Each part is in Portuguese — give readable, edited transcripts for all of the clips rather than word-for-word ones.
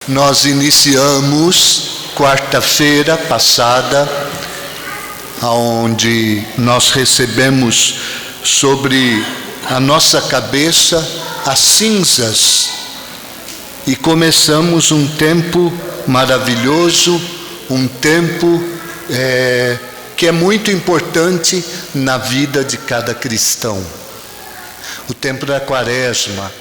Nós iniciamos quarta-feira passada, onde nós recebemos sobre a nossa cabeça as cinzas e começamos um tempo maravilhoso, um tempo que é muito importante na vida de cada cristão. O tempo da Quaresma.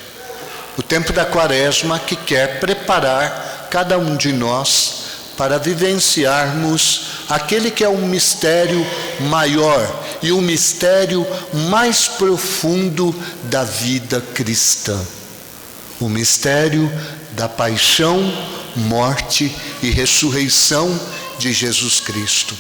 O tempo da Quaresma que quer preparar cada um de nós para vivenciarmos aquele que é um mistério maior e o mistério mais profundo da vida cristã. O mistério da paixão, morte e ressurreição de Jesus Cristo.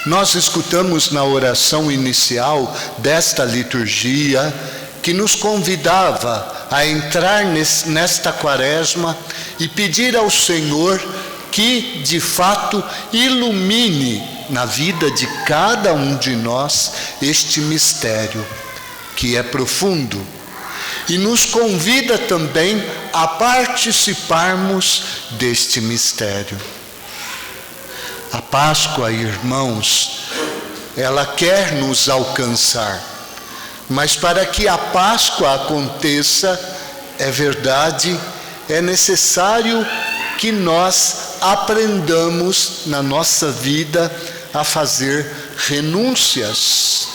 Nós escutamos na oração inicial desta liturgia que nos convidava a entrar nesta Quaresma e pedir ao Senhor que, de fato, ilumine na vida de cada um de nós este mistério, que é profundo, e nos convida também a participarmos deste mistério. A Páscoa, irmãos, ela quer nos alcançar, mas para que a Páscoa aconteça, é verdade, é necessário que nós aprendamos na nossa vida a fazer renúncias.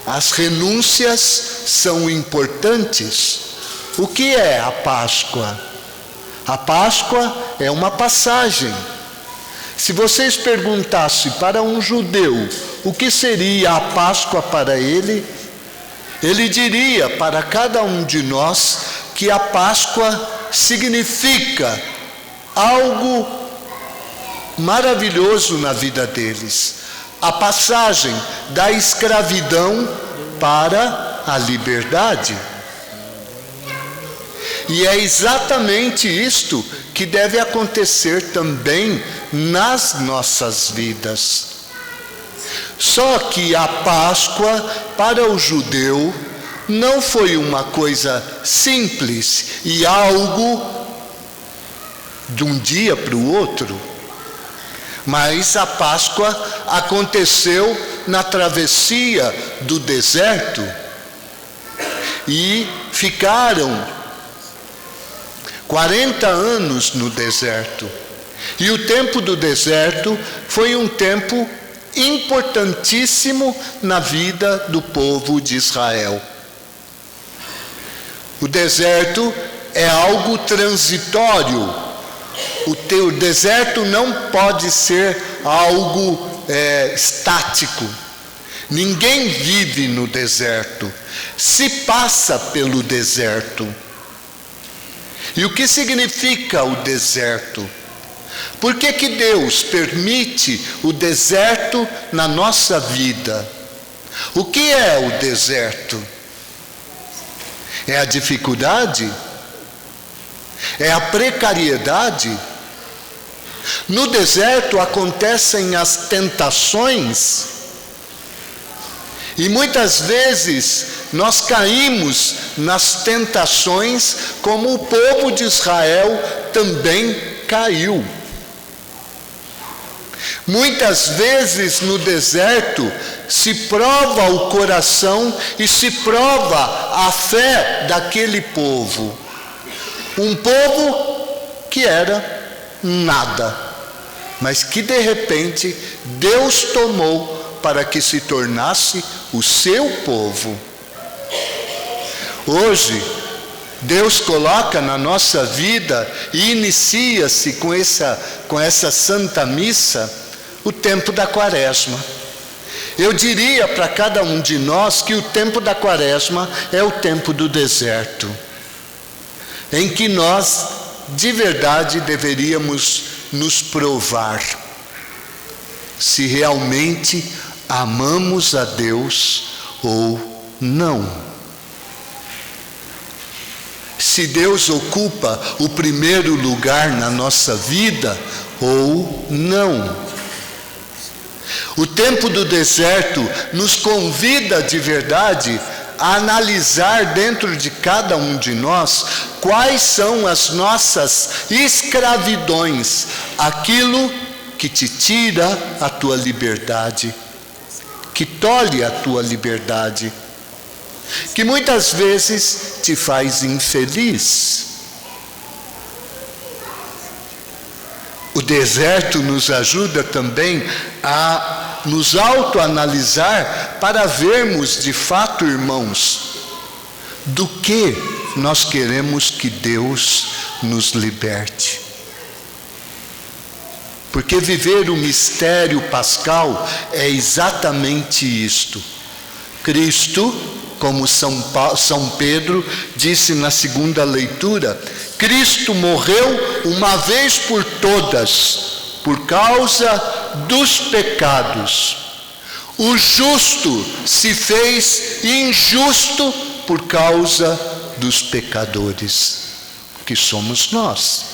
As renúncias são importantes. O que é a Páscoa? A Páscoa é uma passagem. Se vocês perguntassem para um judeu o que seria a Páscoa para ele, ele diria para cada um de nós que a Páscoa significa algo maravilhoso na vida deles. A passagem da escravidão para a liberdade. E é exatamente isto que deve acontecer também nas nossas vidas. Só que a Páscoa para o judeu não foi uma coisa simples e algo de um dia para o outro, mas a Páscoa aconteceu na travessia do deserto e ficaram 40 anos no deserto. E o tempo do deserto foi um tempo importantíssimo na vida do povo de Israel. O deserto é algo transitório. O deserto não pode ser algo estático. Ninguém vive no deserto. Se passa pelo deserto. E o que significa o deserto? Por que que Deus permite o deserto na nossa vida? O que é o deserto? É a dificuldade? É a precariedade? No deserto acontecem as tentações. E muitas vezes nós caímos nas tentações como o povo de Israel também caiu. Muitas vezes no deserto se prova o coração e se prova a fé daquele povo. Um povo que era nada, mas que de repente Deus tomou para que se tornasse o seu povo. Hoje, Deus coloca na nossa vida e inicia-se com essa Santa Missa o tempo da Quaresma. Eu diria para cada um de nós que o tempo da Quaresma é o tempo do deserto, em que nós de verdade deveríamos nos provar se realmente amamos a Deus ou não. Se Deus ocupa o primeiro lugar na nossa vida ou não. O tempo do deserto nos convida de verdade a analisar dentro de cada um de nós quais são as nossas escravidões, aquilo que te tira a tua liberdade, que tolhe a tua liberdade, que muitas vezes te faz infeliz. O deserto nos ajuda também a nos autoanalisar para vermos de fato, irmãos, do que nós queremos que Deus nos liberte. Porque viver o mistério pascal é exatamente isto. Cristo, como São Pedro disse na segunda leitura, Cristo morreu uma vez por todas, por causa dos pecados. O justo se fez injusto por causa dos pecadores, que somos nós.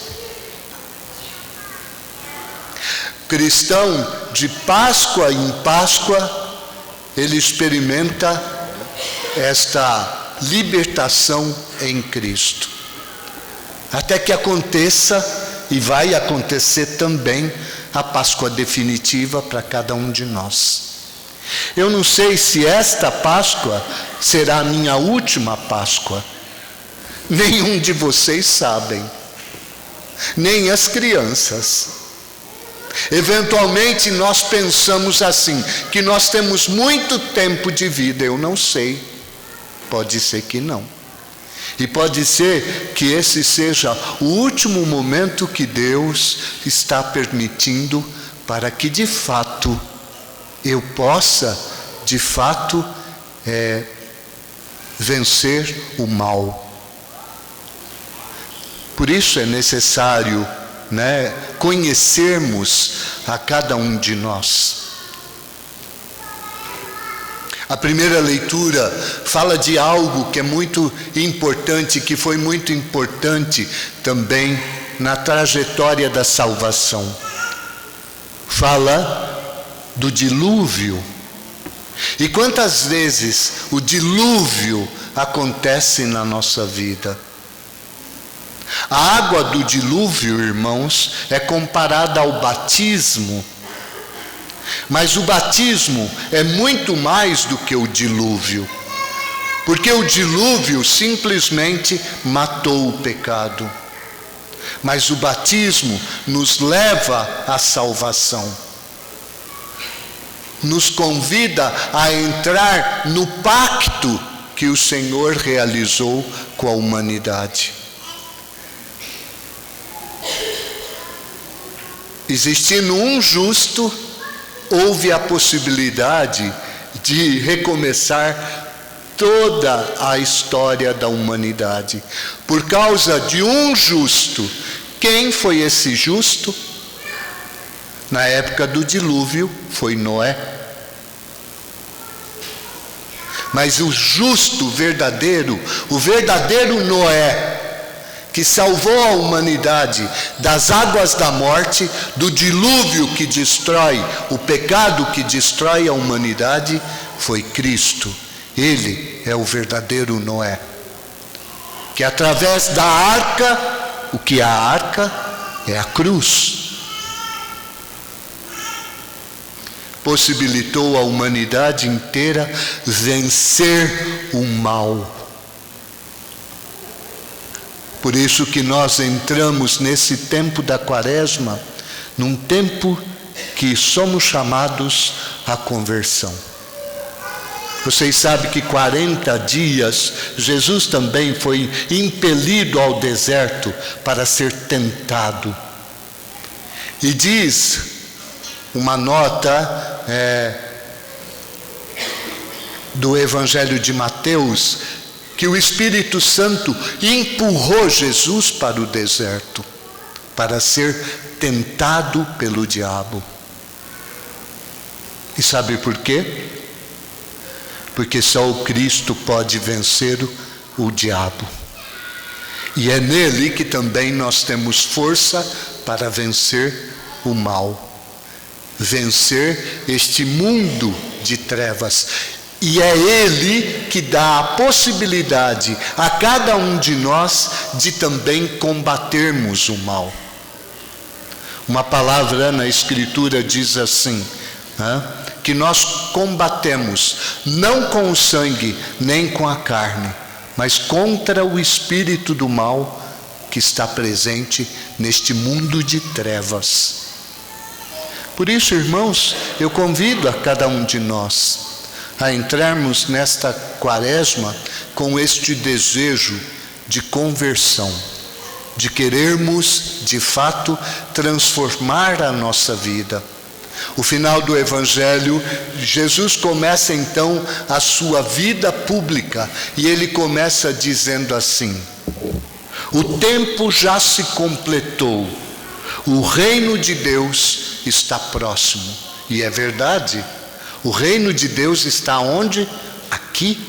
Cristão, de Páscoa em Páscoa, ele experimenta esta libertação em Cristo. Até que aconteça, e vai acontecer também, a Páscoa definitiva para cada um de nós. Eu não sei se esta Páscoa será a minha última Páscoa. Nenhum de vocês sabem, nem as crianças. Eventualmente nós pensamos assim, que nós temos muito tempo de vida. Eu não sei, pode ser que não. E pode ser que esse seja o último momento que Deus está permitindo para que de fato eu possa, de fato, vencer o mal. Por isso é necessário, conhecermos a cada um de nós. A primeira leitura fala de algo que é muito importante, que foi muito importante também na trajetória da salvação. Fala do dilúvio. E quantas vezes o dilúvio acontece na nossa vida? A água do dilúvio, irmãos, é comparada ao batismo. Mas o batismo é muito mais do que o dilúvio, porque o dilúvio simplesmente matou o pecado, mas o batismo nos leva à salvação, nos convida a entrar no pacto que o Senhor realizou com a humanidade. Existindo um justo, houve a possibilidade de recomeçar toda a história da humanidade, por causa de um justo. Quem foi esse justo? Na época do dilúvio, foi Noé. Mas o justo verdadeiro, o verdadeiro Noé, que salvou a humanidade das águas da morte, do dilúvio que destrói, o pecado que destrói a humanidade, foi Cristo. Ele é o verdadeiro Noé, que através da arca, o que é a arca? É a cruz. Possibilitou a humanidade inteira vencer o mal. Por isso que nós entramos nesse tempo da Quaresma, num tempo que somos chamados à conversão. Vocês sabem que 40 dias, Jesus também foi impelido ao deserto para ser tentado. E diz uma nota do Evangelho de Mateus, que o Espírito Santo empurrou Jesus para o deserto, para ser tentado pelo diabo. E sabe por quê? Porque só o Cristo pode vencer o diabo. E é nele que também nós temos força para vencer o mal. Vencer este mundo de trevas. E é Ele que dá a possibilidade a cada um de nós de também combatermos o mal. Uma palavra na Escritura diz assim, que nós combatemos não com o sangue nem com a carne, mas contra o espírito do mal que está presente neste mundo de trevas. Por isso, irmãos, eu convido a cada um de nós a entrarmos nesta quaresma com este desejo de conversão, de querermos, de fato, transformar a nossa vida. O final do Evangelho, Jesus começa então a sua vida pública, e ele começa dizendo assim: o tempo já se completou, o reino de Deus está próximo. E é verdade, o reino de Deus está onde? Aqui,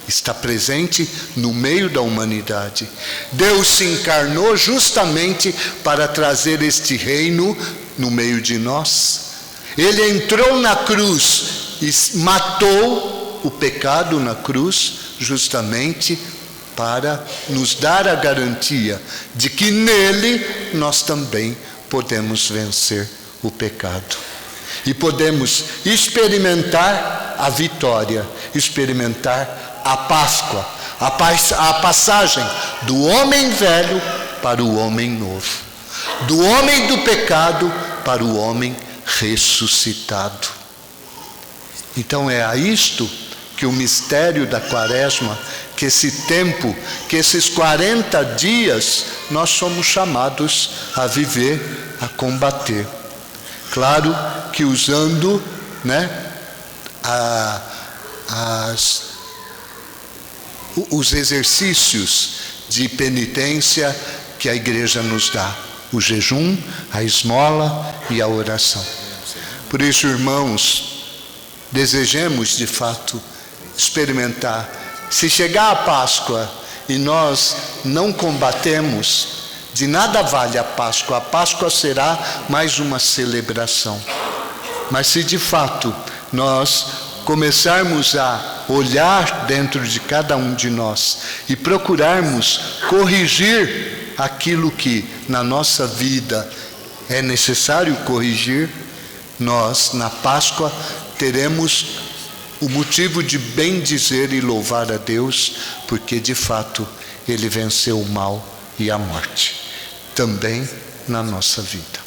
está presente no meio da humanidade. Deus se encarnou justamente para trazer este reino no meio de nós. Ele entrou na cruz e matou o pecado na cruz, justamente para nos dar a garantia de que nele nós também podemos vencer o pecado. E podemos experimentar a vitória, experimentar a Páscoa, a passagem do homem velho para o homem novo, do homem do pecado para o homem ressuscitado. Então é a isto que o mistério da quaresma, que esse tempo, que esses 40 dias, nós somos chamados a viver, a combater. Claro que usando, os exercícios de penitência que a igreja nos dá: o jejum, a esmola e a oração. Por isso, irmãos, desejemos de fato experimentar. Se chegar a Páscoa e nós não combatemos, de nada vale a Páscoa será mais uma celebração. Mas se de fato nós começarmos a olhar dentro de cada um de nós e procurarmos corrigir aquilo que na nossa vida é necessário corrigir, nós na Páscoa teremos o motivo de bem dizer e louvar a Deus, porque de fato Ele venceu o mal e a morte, também na nossa vida.